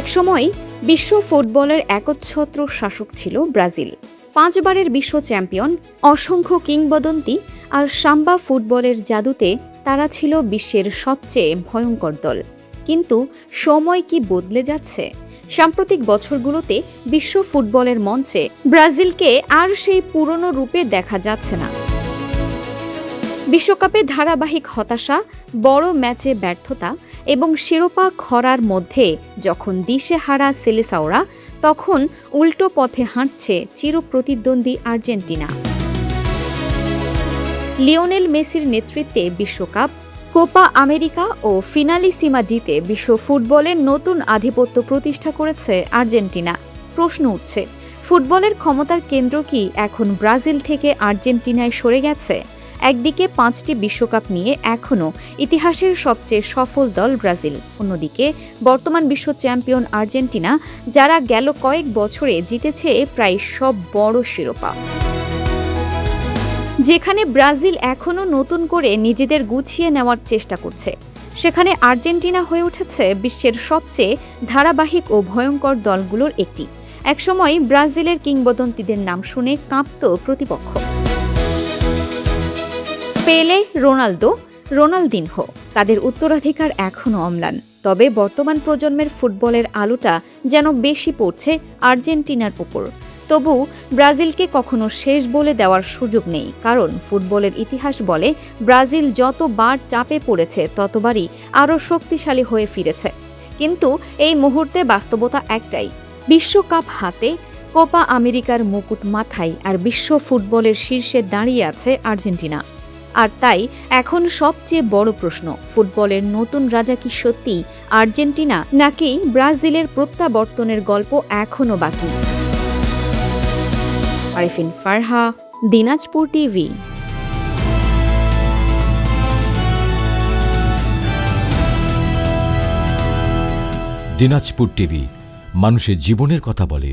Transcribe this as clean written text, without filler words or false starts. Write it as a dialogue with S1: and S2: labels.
S1: একসময় বিশ্ব ফুটবলের একচ্ছত্র শাসক ছিল ব্রাজিল। 5 বারের বিশ্ব চ্যাম্পিয়ন, অসংখ্য কিংবদন্তি আর সাম্বা ফুটবলের জাদুতে তারা ছিল বিশ্বের সবচেয়ে ভয়ঙ্কর দল। কিন্তু সময় কি বদলে যাচ্ছে? সাম্প্রতিক বছরগুলোতে বিশ্ব ফুটবলের মঞ্চে ব্রাজিলকে আর সেই পুরনো রূপে দেখা যাচ্ছে না। বিশ্বকাপে ধারাবাহিক হতাশা, বড় ম্যাচে ব্যর্থতা এবং শিরোপা খরার মধ্যে যখন দিশেহারা সেলেসাওরা, তখন উল্টো পথে হাঁটছে চিরপ্রতিদ্বন্দ্বী আর্জেন্টিনা। লিওনেল মেসির নেতৃত্বে বিশ্বকাপ, কোপা আমেরিকা ও ফিনালিসিমা জিতে বিশ্ব ফুটবলের নতুন আধিপত্য প্রতিষ্ঠা করেছে আর্জেন্টিনা। প্রশ্ন উঠছে, ফুটবলের ক্ষমতার কেন্দ্র কি এখন ব্রাজিল থেকে আর্জেন্টিনায় সরে গেছে? একদিকে 5টি বিশ্বকাপ নিয়ে এখনও ইতিহাসের সবচেয়ে সফল দল ব্রাজিল, অন্যদিকে বর্তমান বিশ্ব চ্যাম্পিয়ন আর্জেন্টিনা, যারা গেল কয়েক বছরে জিতেছে প্রায় সব বড় শিরোপা। যেখানে ব্রাজিল এখনও নতুন করে নিজেদের গুছিয়ে নেওয়ার চেষ্টা করছে, সেখানে আর্জেন্টিনা হয়ে উঠেছে বিশ্বের সবচেয়ে ধারাবাহিক ও ভয়ঙ্কর দলগুলোর একটি। একসময় ব্রাজিলের কিংবদন্তিদের নাম শুনে কাঁপত প্রতিপক্ষ। পেলে, রোনালদো, রোনালদিনহো, তাদের উত্তরাধিকার এখনও অম্লান। তবে বর্তমান প্রজন্মের ফুটবলের আলোটা যেন বেশি পড়ছে আর্জেন্টিনার উপর। তবু ব্রাজিলকে কখনো শেষ বলে দেওয়ার সুযোগ নেই, কারণ ফুটবলের ইতিহাস বলে ব্রাজিল যতবার চাপে পড়েছে ততবারই আরও শক্তিশালী হয়ে ফিরেছে। কিন্তু এই মুহূর্তে বাস্তবতা একটাই, বিশ্বকাপ হাতে, কোপা আমেরিকার মুকুট মাথায়, আর বিশ্ব ফুটবলের শীর্ষে দাঁড়িয়ে আছে আর্জেন্টিনা। আর তাই এখন সবচেয়ে বড় প্রশ্ন, ফুটবলের নতুন রাজা কি সত্যি আর্জেন্টিনা, নাকি ব্রাজিলের প্রত্যাবর্তনের গল্প এখনও বাকি? আরিফিন ফারহা, দিনাজপুর টিভি।
S2: দিনাজপুর টিভি, মানুষের জীবনের কথা বলে।